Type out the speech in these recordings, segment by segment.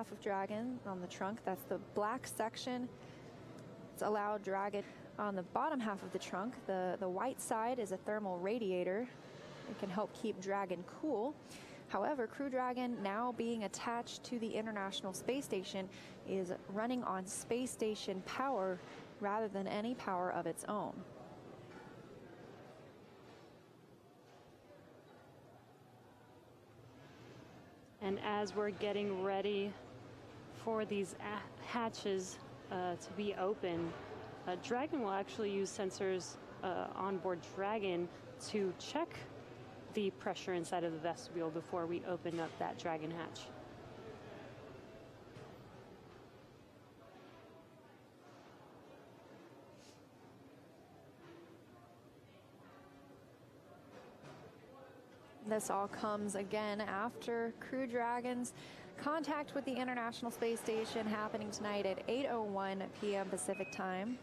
half of Dragon on the trunk. That's the black section. It's allowed Dragon. On the bottom half of the trunk, the white side is a thermal radiator. It can help keep Dragon cool. However, Crew Dragon, now being attached to the International Space Station, is running on space station power rather than any power of its own. And as we're getting ready for these hatches to be open, Dragon will actually use sensors on board Dragon to check the pressure inside of the vestibule before we open up that Dragon hatch. This all comes again after Crew Dragon's contact with the International Space Station happening tonight at 8:01 p.m. Pacific time.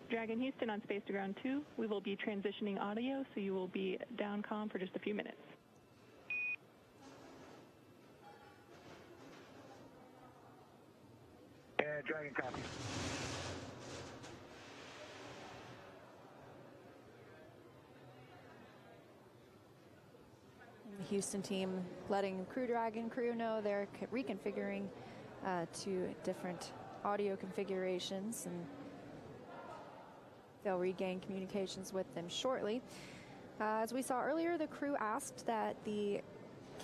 Dragon Houston on Space to Ground 2. We will be transitioning audio, so you will be down comm for just a few minutes. Dragon copy. The Houston team letting Crew Dragon crew know they're reconfiguring to different audio configurations, and they'll regain communications with them shortly. As we saw earlier, the crew asked that the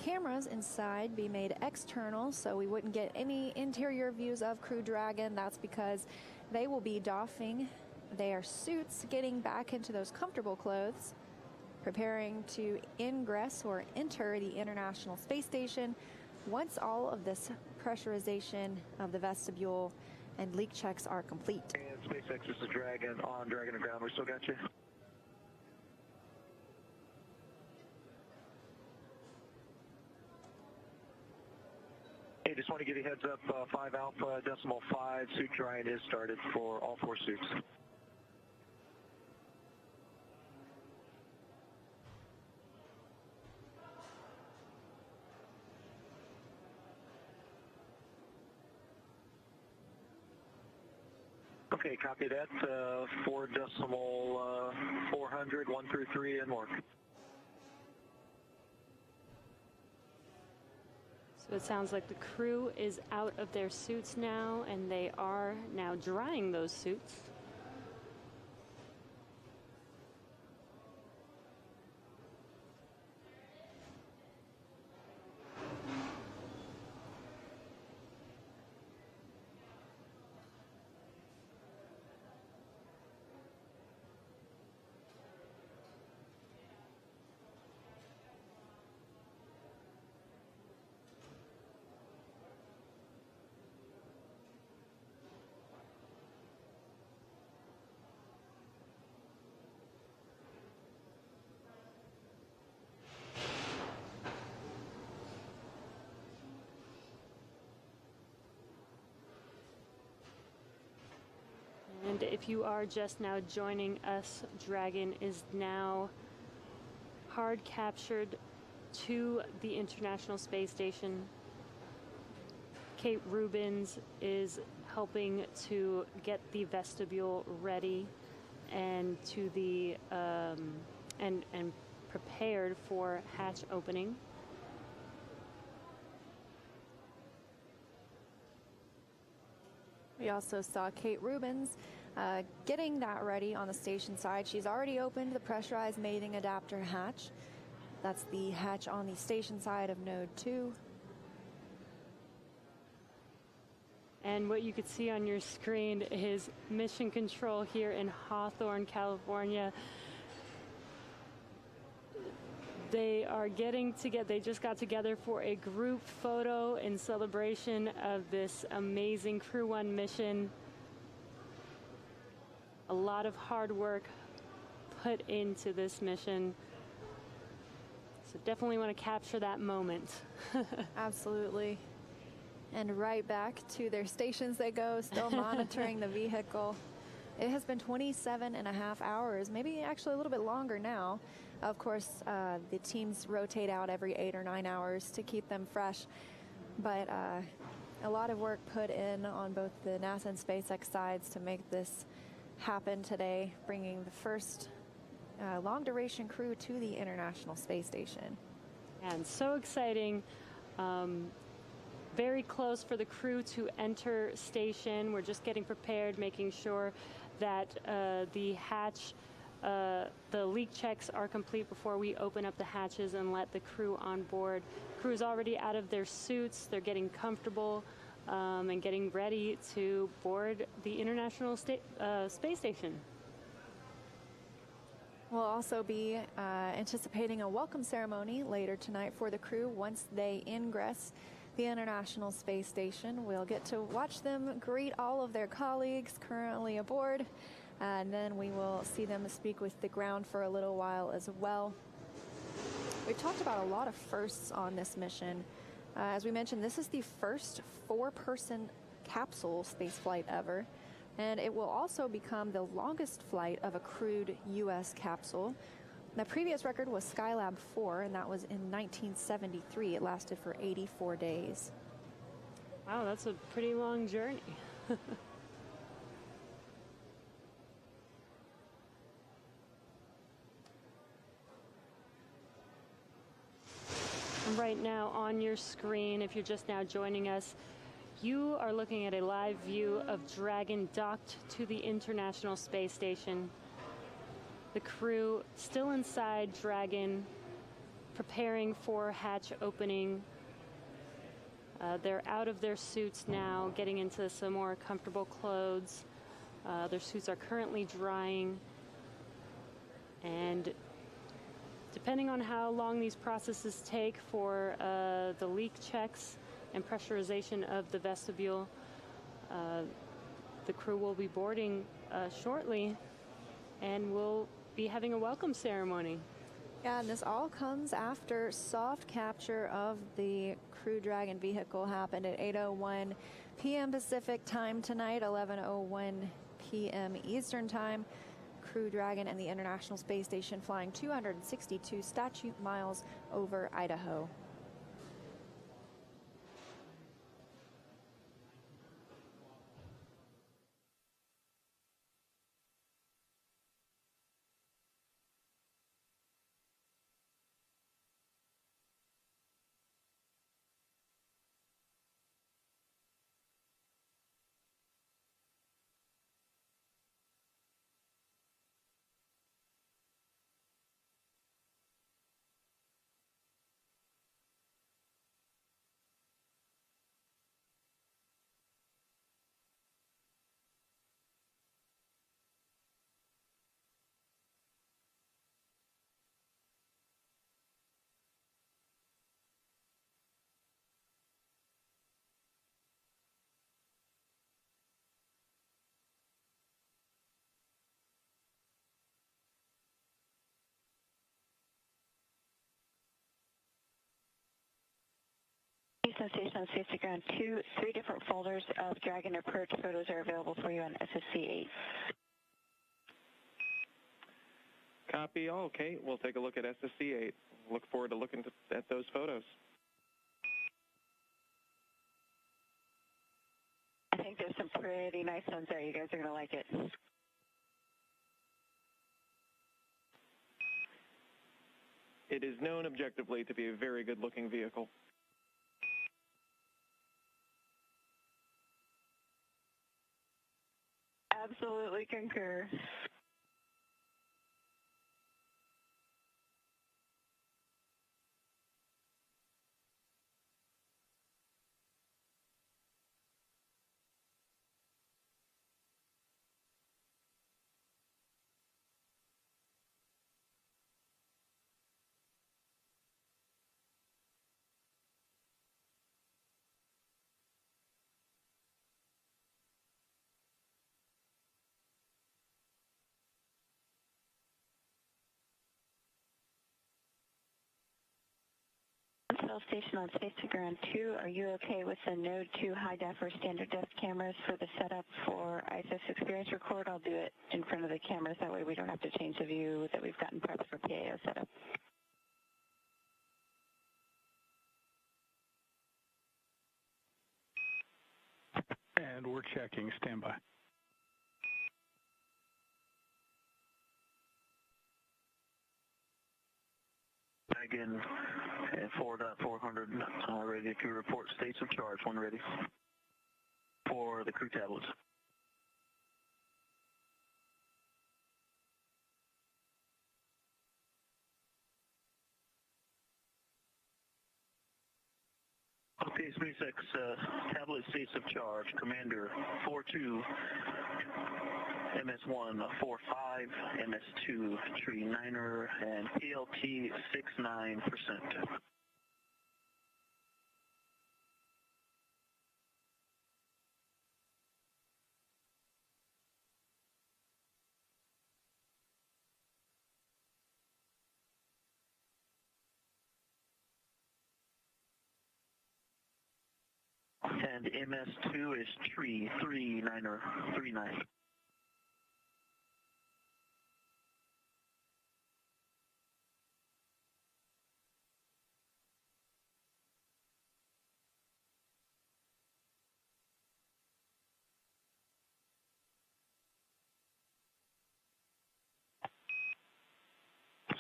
cameras inside be made external so we wouldn't get any interior views of Crew Dragon. That's because they will be doffing their suits, getting back into those comfortable clothes, preparing to ingress or enter the International Space Station once all of this pressurization of the vestibule and leak checks are complete. And SpaceX, this is Dragon on Dragon and ground. We still got you. Hey, just want to give you a heads up, 5 Alpha decimal 5, suit drying is started for all 4 suits. Okay, copy that. 4 decimal 400, 1 through 3, and more. So it sounds like the crew is out of their suits now, and they are now drying those suits. And if you are just now joining us, Dragon is now hard captured to the International Space Station. Kate Rubins is helping to get the vestibule ready and to the and prepared for hatch opening. We also saw Kate Rubins getting that ready on the station side. She's already opened the pressurized mating adapter hatch. That's the hatch on the station side of Node 2. And what you could see on your screen is Mission Control here in Hawthorne, California. They are getting together, they just got together for a group photo in celebration of this amazing Crew One mission. A lot of hard work put into this mission. So definitely want to capture that moment. Absolutely. And right back to their stations they go, still monitoring the vehicle. It has been 27.5 hours, maybe actually a little bit longer now. Of course, the teams rotate out every 8 or 9 hours to keep them fresh. but a lot of work put in on both the NASA and SpaceX sides to make this happen today, bringing the first long-duration crew to the International Space Station. And so exciting. Very close for the crew to enter station. We're just getting prepared, making sure that the hatch, the leak checks are complete before we open up the hatches and let the crew on board. Crew's already out of their suits. They're getting comfortable and getting ready to board the International Space Station. We'll also be anticipating a welcome ceremony later tonight for the crew once they ingress the International Space Station. We'll get to watch them greet all of their colleagues currently aboard, and then we will see them speak with the ground for a little while as well. We've talked about a lot of firsts on this mission. As we mentioned, this is the first 4-person capsule spaceflight ever, and it will also become the longest flight of a crewed U.S. capsule. The previous record was Skylab 4, and that was in 1973. It lasted for 84 days. Wow, that's a pretty long journey. Right now on your screen, if you're just now joining us, you are looking at a live view of Dragon docked to the International Space Station. The crew still inside Dragon, preparing for hatch opening. They're out of their suits now, getting into some more comfortable clothes. Their suits are currently drying. And depending on how long these processes take for the leak checks and pressurization of the vestibule, the crew will be boarding shortly, and we'll be having a welcome ceremony. Yeah, and this all comes after soft capture of the Crew Dragon vehicle happened at 8:01 p.m. Pacific time tonight, 11:01 p.m. Eastern time. Crew Dragon and the International Space Station flying 262 statute miles over Idaho. Houston Station on Space to Ground 2, 3 different folders of Dragon approach photos are available for you on SSC-8. Copy. All okay. We'll take a look at SSC-8. Look forward to looking at those photos. I think there's some pretty nice ones there. You guys are going to like it. It is known objectively to be a very good-looking vehicle. Absolutely concur. Station on Space to Ground 2, are you okay with the Node 2 high def or standard def cameras for the setup for ISS Experience Record? I'll do it in front of the cameras, that way we don't have to change the view that we've gotten prepped for PAO setup. And we're checking. Stand by. Again, at 4.400, ready to report states of charge when ready for the crew tablets. Okay, SpaceX tablet states of charge. Commander 42, MS1 45, MS2 Tree 9er, and PLT 69%. And MS2 is Tree 39er 39.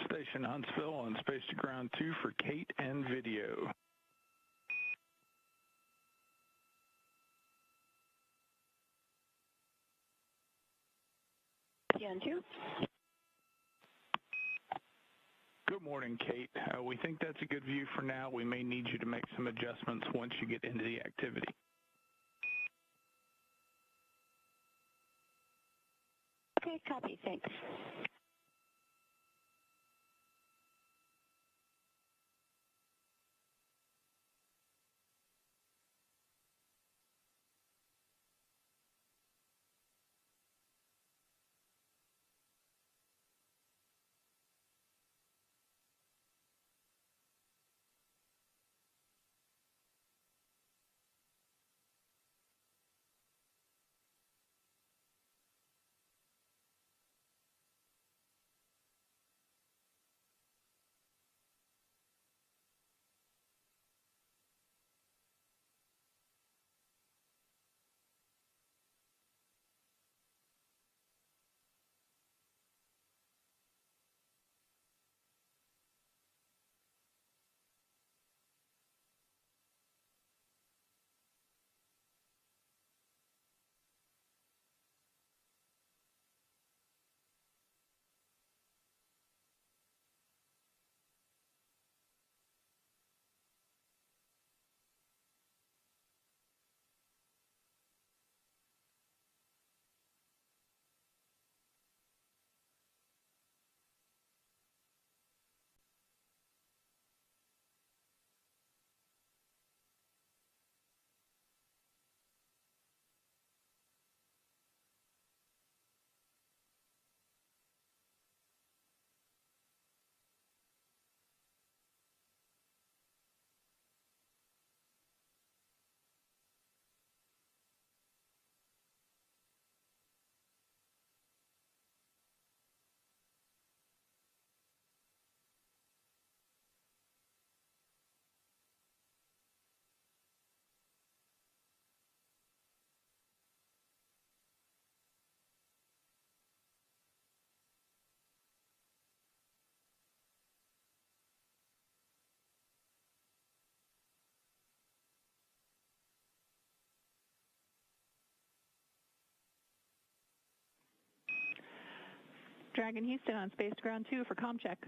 Station Huntsville on Space to Ground 2 for Kate and video. PN2. Good morning, Kate. We think that's a good view for now. We may need you to make some adjustments once you get into the activity. Okay, copy. Thanks. Dragon Houston on Space to Ground 2 for comm check.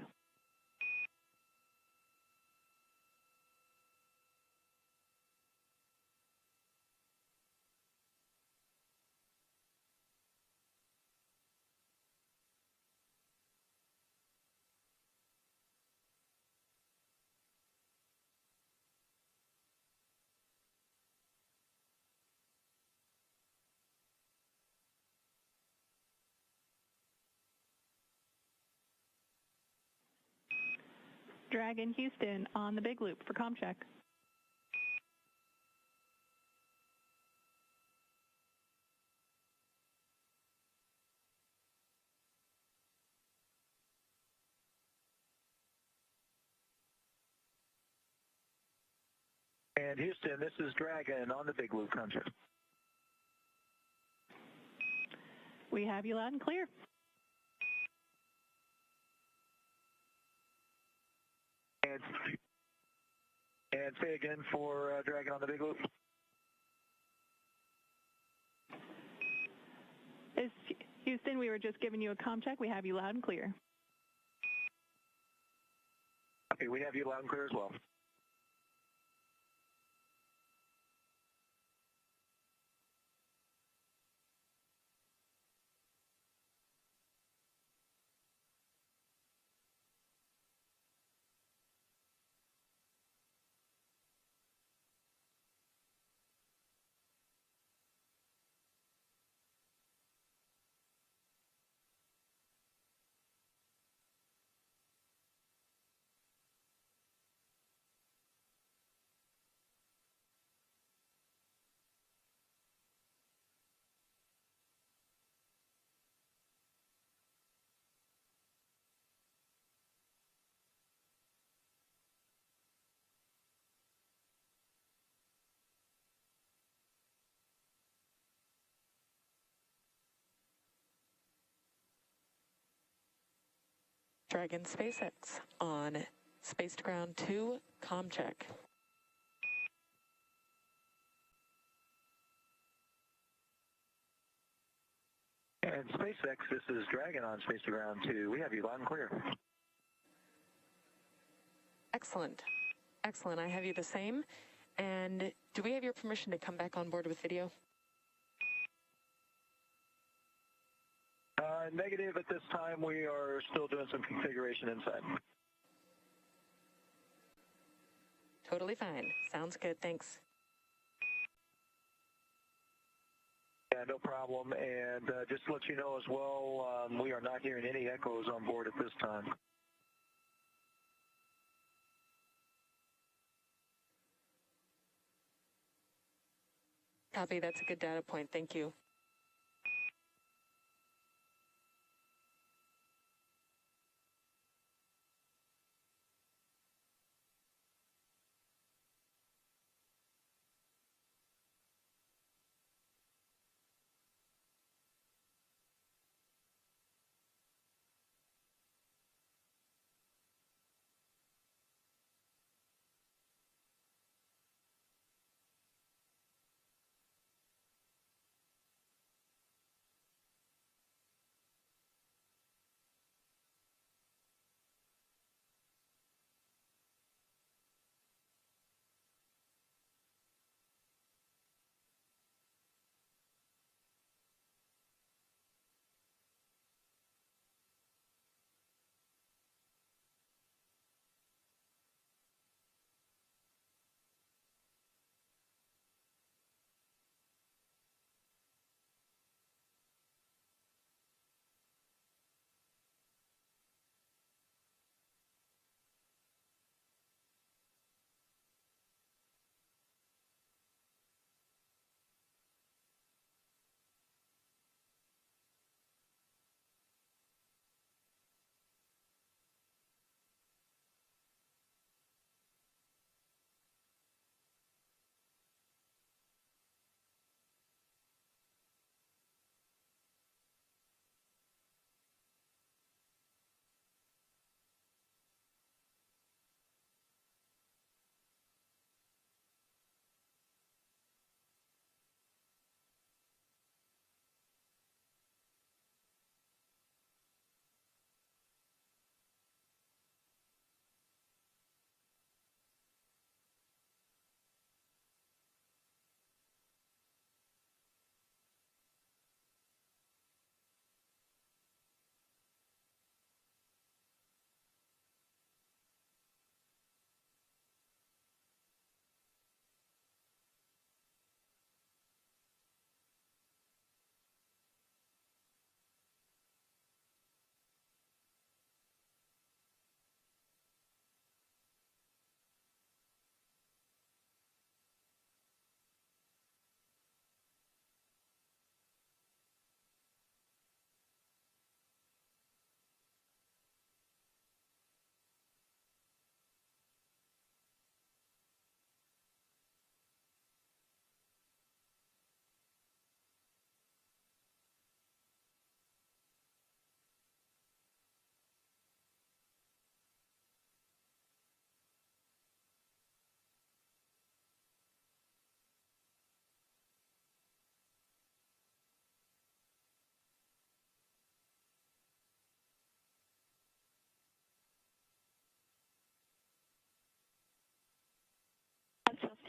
Dragon Houston on the big loop for comm check. And Houston, this is Dragon on the big loop comm check. We have you loud and clear. And say again for Dragon on the big loop. Houston, we were just giving you a comm check. We have you loud and clear. Okay, we have you loud and clear as well. Dragon SpaceX on Space to Ground 2, comm check. And SpaceX, this is Dragon on Space to Ground 2. We have you loud and clear. Excellent. Excellent. I have you the same. And do we have your permission to come back on board with video? Negative at this time. We are still doing some configuration inside. Totally fine. Sounds good. Thanks. Yeah, no problem. And just to let you know as well, we are not hearing any echoes on board at this time. Copy. That's a good data point. Thank you.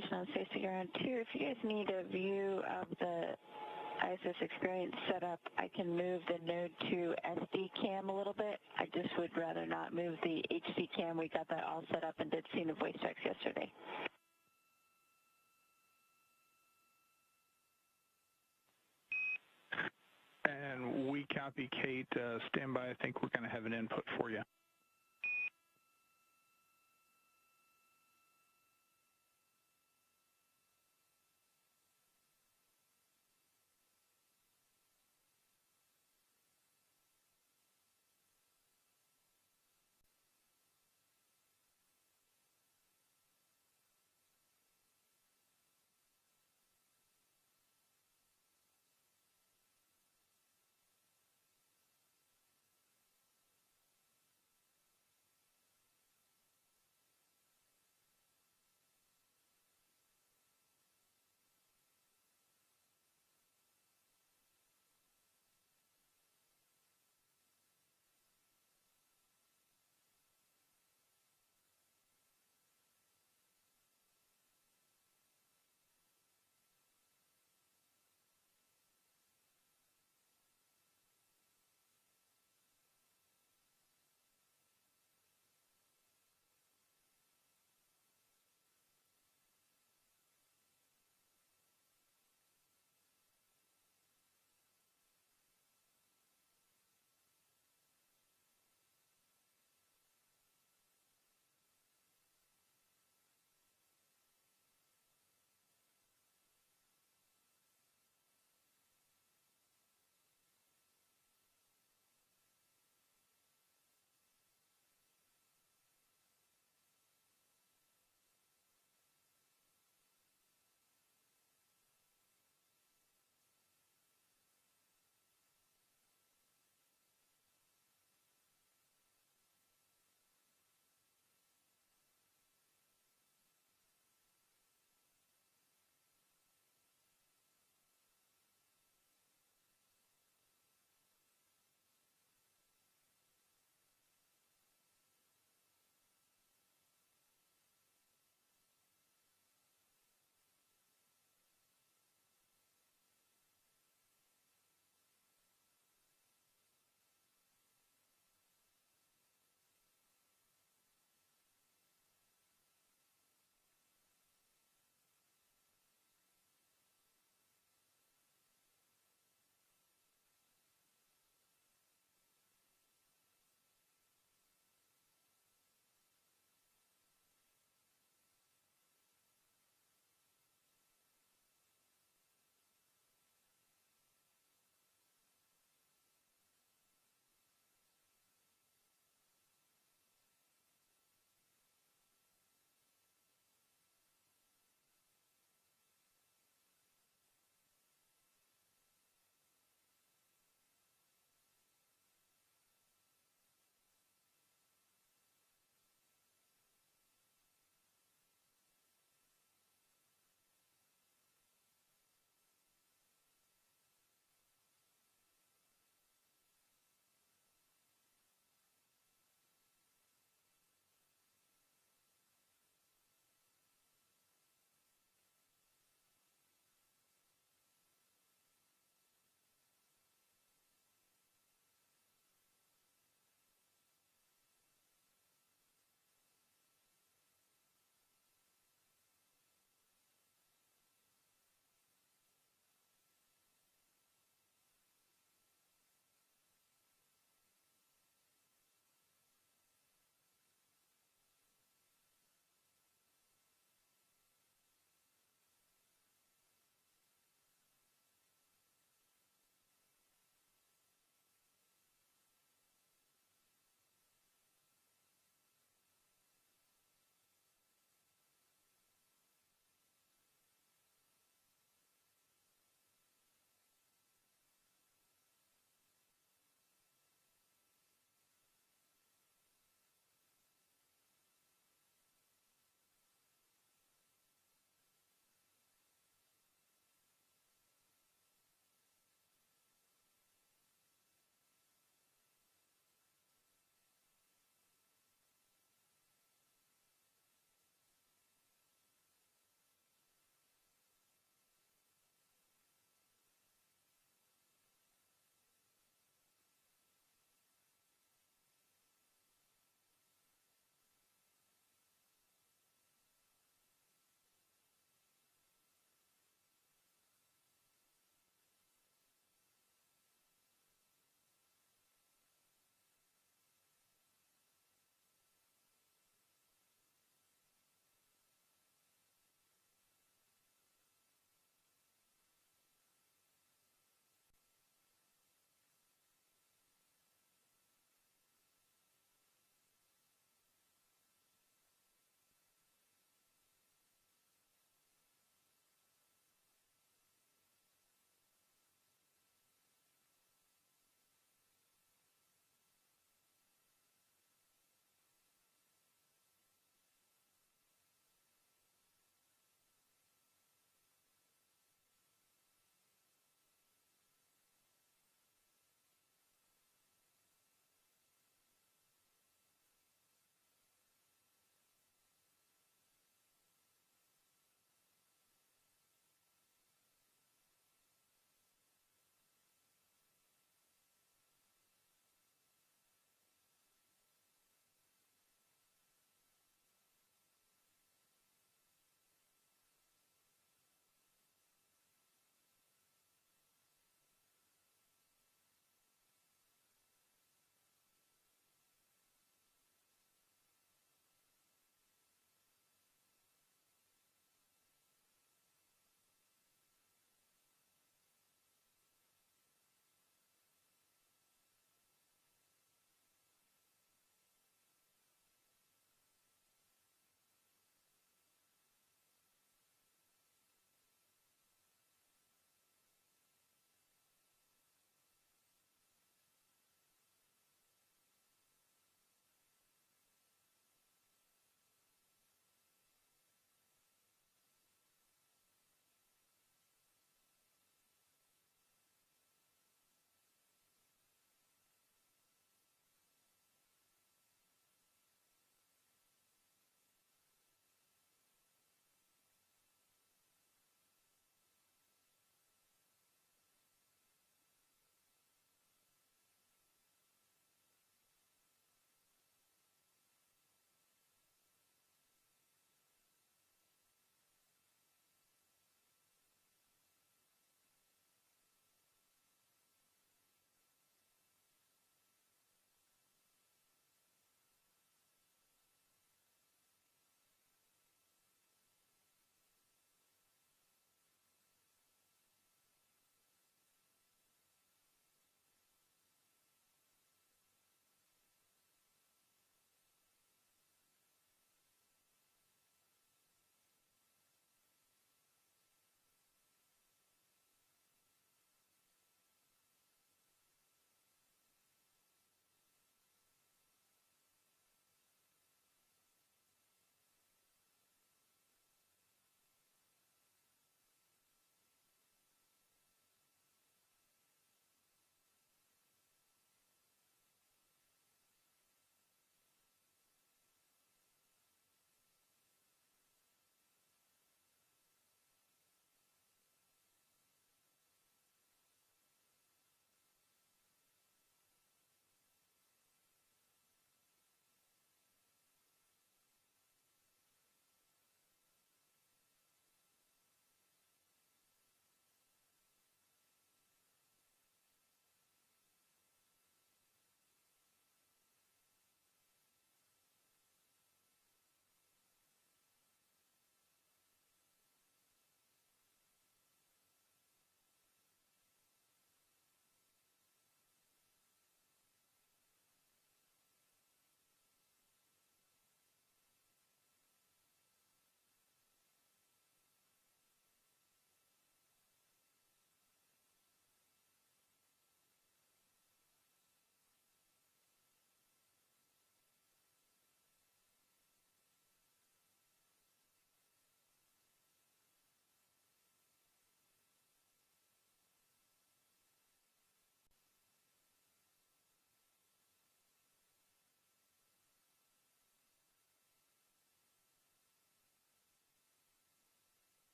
Station on Space to Ground 2. If you guys need a view of the ISS Experience setup, I can move the Node 2 SD cam a little bit. I just would rather not move the HD cam. We got that all set up and did scene of voice checks yesterday. And we copy, Kate. Stand by. I think we're going to have an input for you.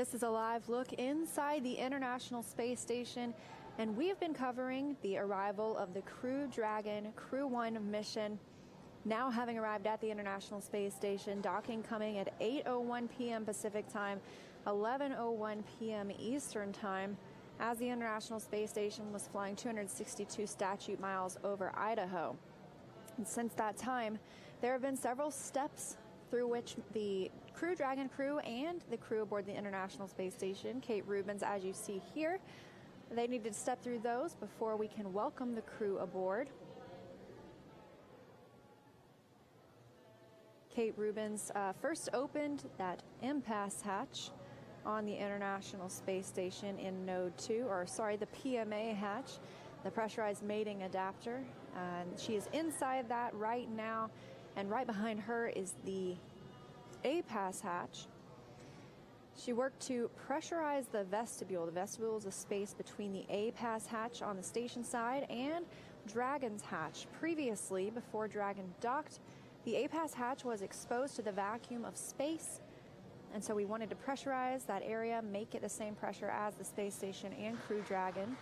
This is a live look inside the International Space Station, and we've been covering the arrival of the Crew Dragon Crew 1 mission. Now having arrived at the International Space Station, docking coming at 8:01 p.m. Pacific Time, 11:01 p.m. Eastern Time, as the International Space Station was flying 262 statute miles over Idaho. And since that time, there have been several steps through which the Crew Dragon crew and the crew aboard the International Space Station, Kate Rubins, as you see here, they needed to step through those before we can welcome the crew aboard. Kate Rubins first opened that impasse hatch on the International Space Station in Node 2, the PMA hatch, the pressurized mating adapter. She is inside that right now, and right behind her is the APAS hatch. She worked to pressurize the vestibule. The vestibule is a space between the APAS hatch on the station side and Dragon's hatch. Previously, before Dragon docked, the APAS hatch was exposed to the vacuum of space, and so we wanted to pressurize that area, make it the same pressure as the space station and Crew Dragon,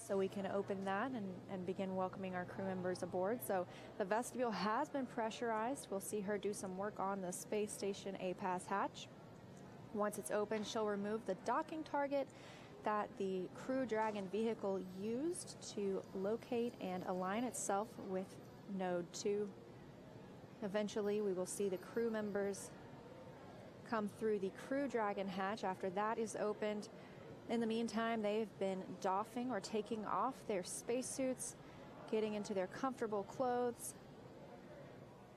so we can open that and begin welcoming our crew members aboard. So the vestibule has been pressurized. We'll see her do some work on the space station APAS hatch. Once it's open, she'll remove the docking target that the Crew Dragon vehicle used to locate and align itself with Node 2. Eventually, we will see the crew members come through the Crew Dragon hatch after that is opened. In the meantime, they've been doffing or taking off their spacesuits, getting into their comfortable clothes,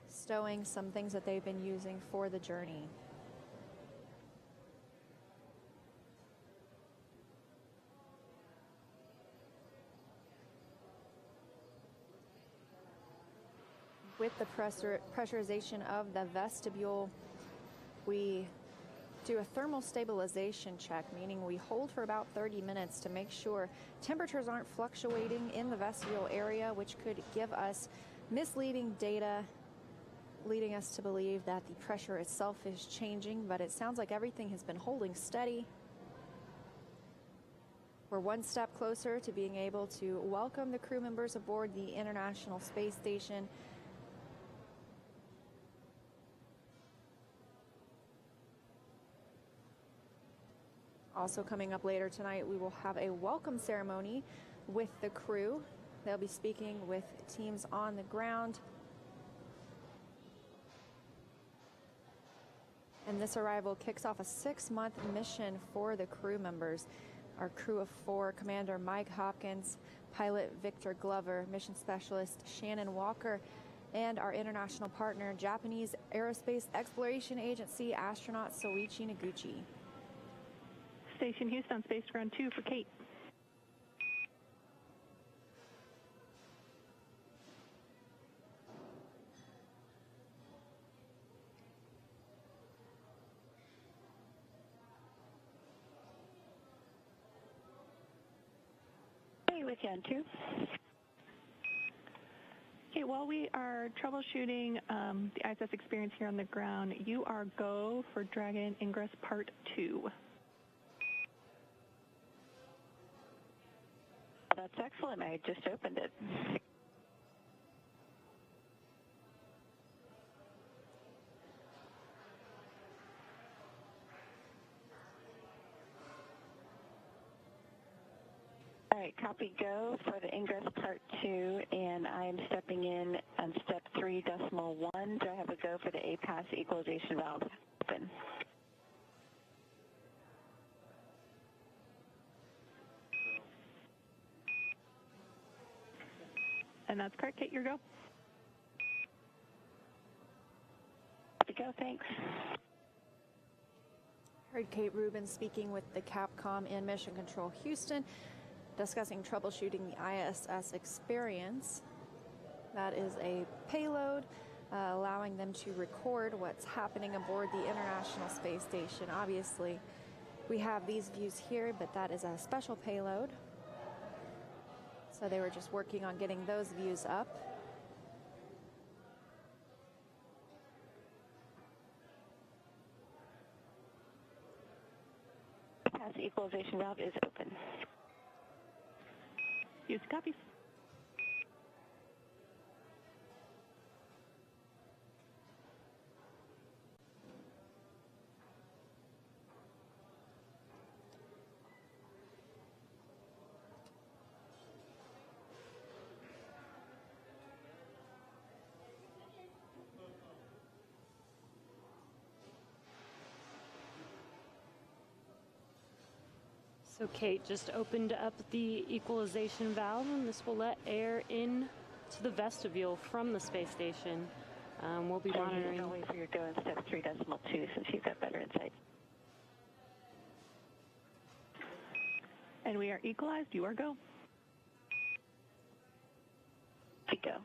stowing some things that they've been using for the journey. With the pressurization of the vestibule, we do a thermal stabilization check, meaning we hold for about 30 minutes to make sure temperatures aren't fluctuating in the vestibule area, which could give us misleading data, leading us to believe that the pressure itself is changing, but it sounds like everything has been holding steady. We're one step closer to being able to welcome the crew members aboard the International Space Station. Also coming up later tonight, we will have a welcome ceremony with the crew. They'll be speaking with teams on the ground. And this arrival kicks off a 6-month mission for the crew members. Our crew of 4, Commander Mike Hopkins, pilot Victor Glover, mission specialist Shannon Walker, and our international partner, Japanese Aerospace Exploration Agency astronaut Soichi Noguchi. Station Houston, Space Ground 2 for Kate. Hey, with you on 2. Okay, while we are troubleshooting the ISS experience here on the ground, you are go for Dragon Ingress Part 2. That's excellent. I just opened it. All right, copy go for the Ingress Part 2, and I am stepping in on step 3.1. Do I have a go for the APAS equalization valve open? And that's correct, Kate, your go. Go, thanks. Heard Kate Rubins speaking with the Capcom in Mission Control Houston, discussing troubleshooting the ISS experience. That is a payload allowing them to record what's happening aboard the International Space Station. Obviously, we have these views here, but that is a special payload. So they were just working on getting those views up. gas equalization valve is open. Use copy. So Kate just opened up the equalization valve, and this will let air in to the vestibule from the space station. We'll be monitoring. I'll wait for your go in step 3.2 since you've got better insight. And we are equalized. You are go. Go.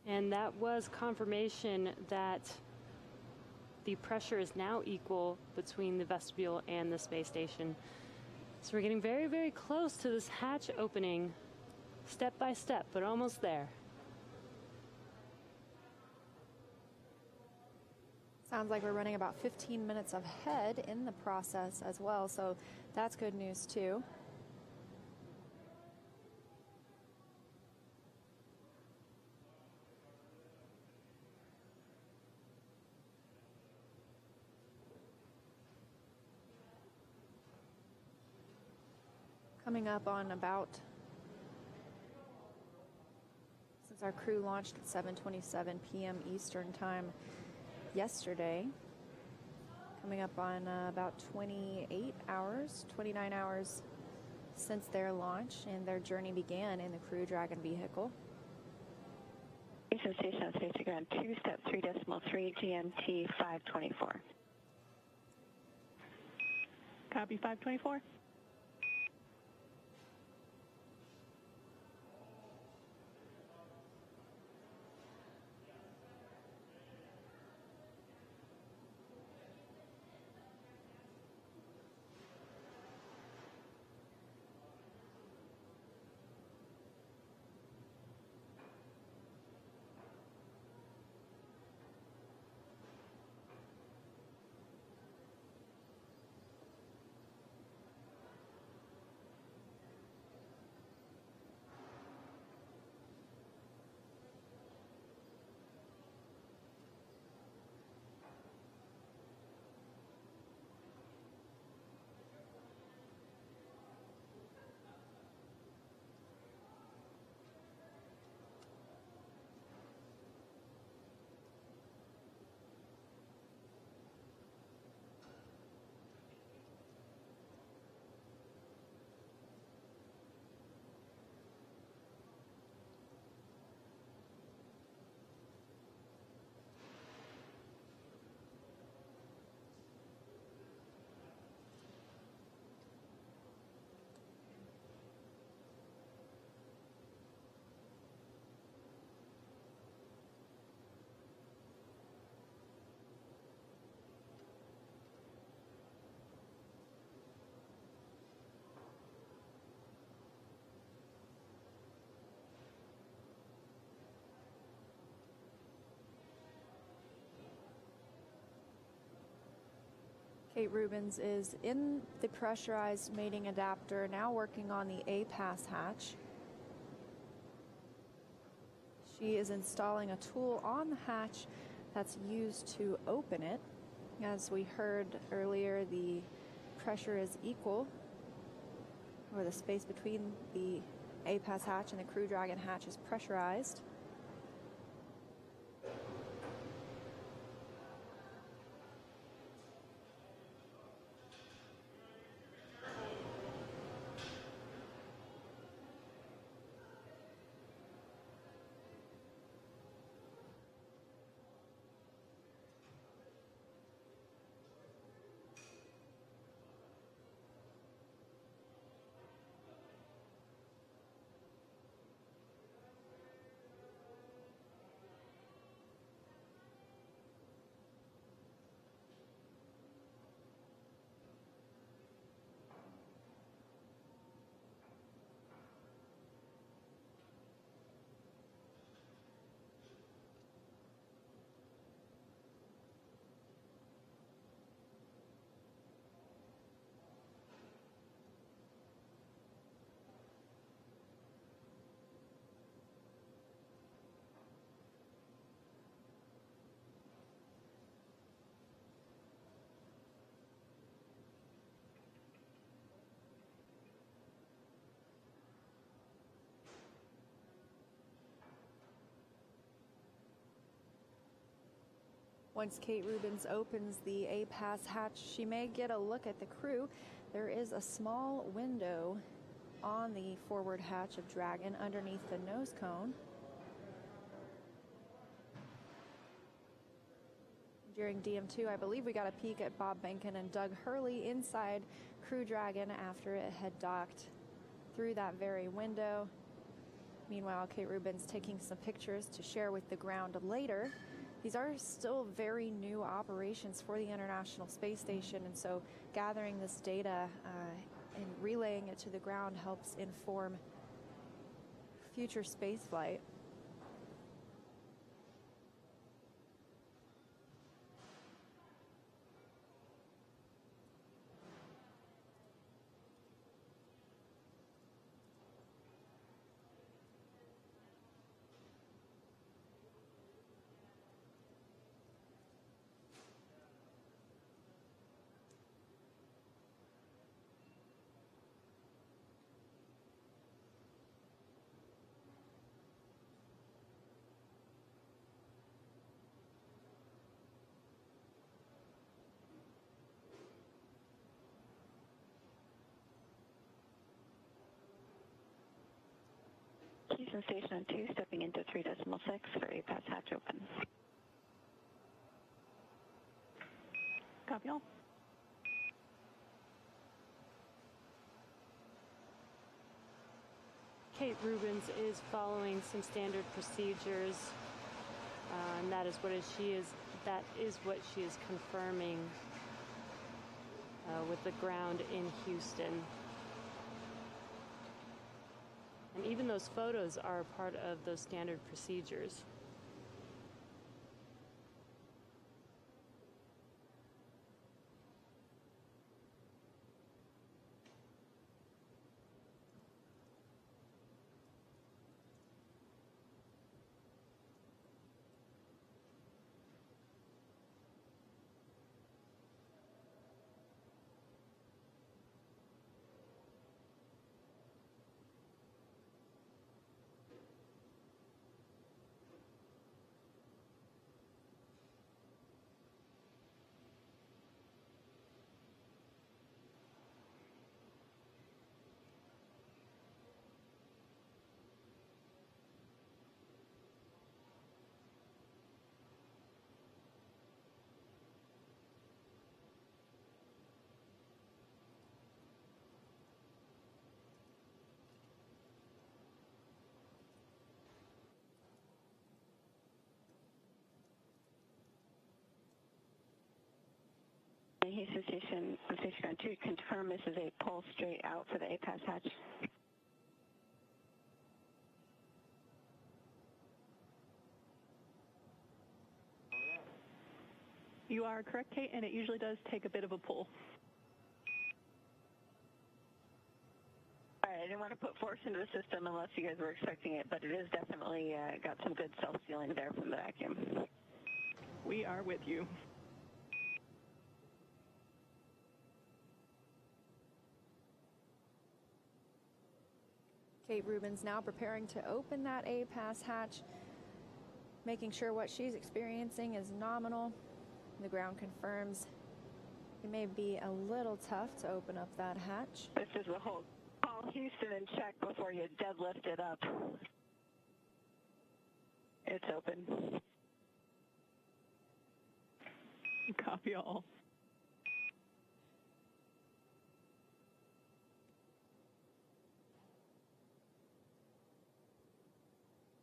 And that was confirmation that the pressure is now equal between the vestibule and the space station. So we're getting very, very close to this hatch opening, step by step, but almost there. Sounds like we're running about 15 minutes ahead in the process as well, so that's good news too. Coming up on about, since our crew launched at 7:27 p.m. Eastern Time yesterday, coming up on about 28 hours, 29 hours since their launch, and their journey began in the Crew Dragon vehicle. Station on Space to Ground 2, step 3.3, GMT 524. Copy 524. Kate Rubins is in the pressurized mating adapter, now working on the A-pass hatch. She is installing a tool on the hatch that's used to open it. As we heard earlier, the pressure is equal, or the space between the A-pass hatch and the Crew Dragon hatch is pressurized. Once Kate Rubins opens the A-Pass hatch, she may get a look at the crew. There is a small window on the forward hatch of Dragon underneath the nose cone. During DM2, I believe we got a peek at Bob Behnken and Doug Hurley inside Crew Dragon after it had docked through that very window. Meanwhile, Kate Rubins taking some pictures to share with the ground later. These are still very new operations for the International Space Station, and so gathering this data and relaying it to the ground helps inform future spaceflight. Houston Station on 2, stepping into 3.6 for A-Pass hatch open. Copy all. Kate Rubins is following some standard procedures, and that is what she is confirming with the ground in Houston. And even those photos are a part of those standard procedures. Houston Station, Station 2, confirm this is a pull straight out for the A-Pass hatch. You are correct, Kate, and it usually does take a bit of a pull. All right, I didn't want to put force into the system unless you guys were expecting it, but it is definitely got some good self-sealing there from the vacuum. We are with you. Kate Rubins now preparing to open that A-Pass hatch, making sure what she's experiencing is nominal. The ground confirms it may be a little tough to open up that hatch. This is the whole call Houston and check before you deadlift it up. It's open. Copy all.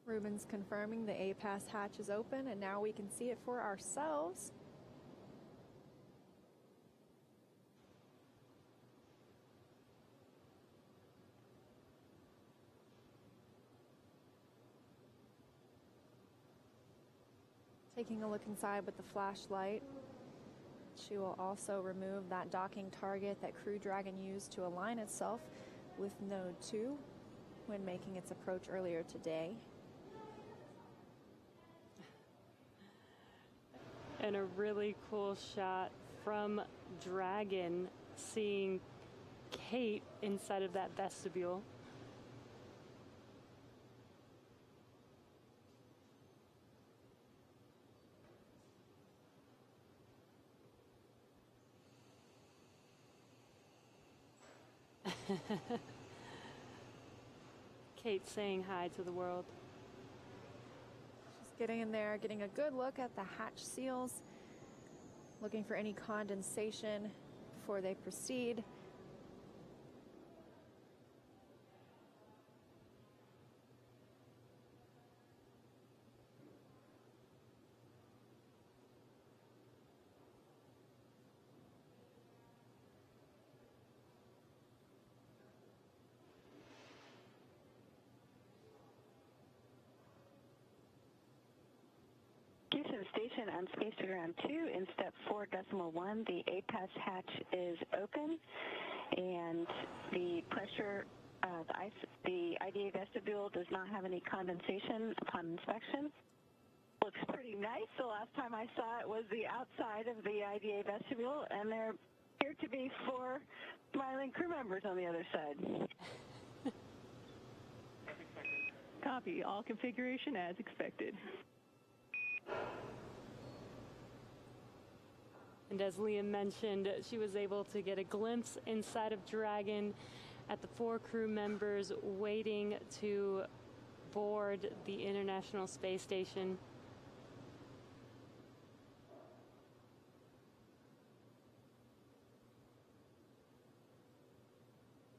Rubins confirming the A-Pass hatch is open, and now we can see it for ourselves. Taking a look inside with the flashlight. She will also remove that docking target that Crew Dragon used to align itself with Node 2 when making its approach earlier today. And a really cool shot from Dragon, seeing Kate inside of that vestibule. Kate saying hi to the world. Just getting in there, getting a good look at the hatch seals, looking for any condensation before they proceed. Houston Station on Space to Ground 2 in step 4.1, the APAS hatch is open, and the pressure, the IDA vestibule does not have any condensation upon inspection. Looks pretty nice. The last time I saw it was the outside of the IDA vestibule, and there appear to be 4 smiling crew members on the other side. Copy. All configuration as expected. And as Liam mentioned, she was able to get a glimpse inside of Dragon at the 4 crew members waiting to board the International Space Station.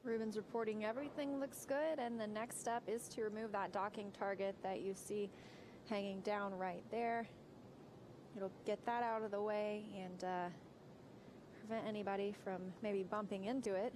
Ruben's reporting everything looks good, and the next step is to remove that docking target that you see hanging down right there. It'll get that out of the way and prevent anybody from maybe bumping into it.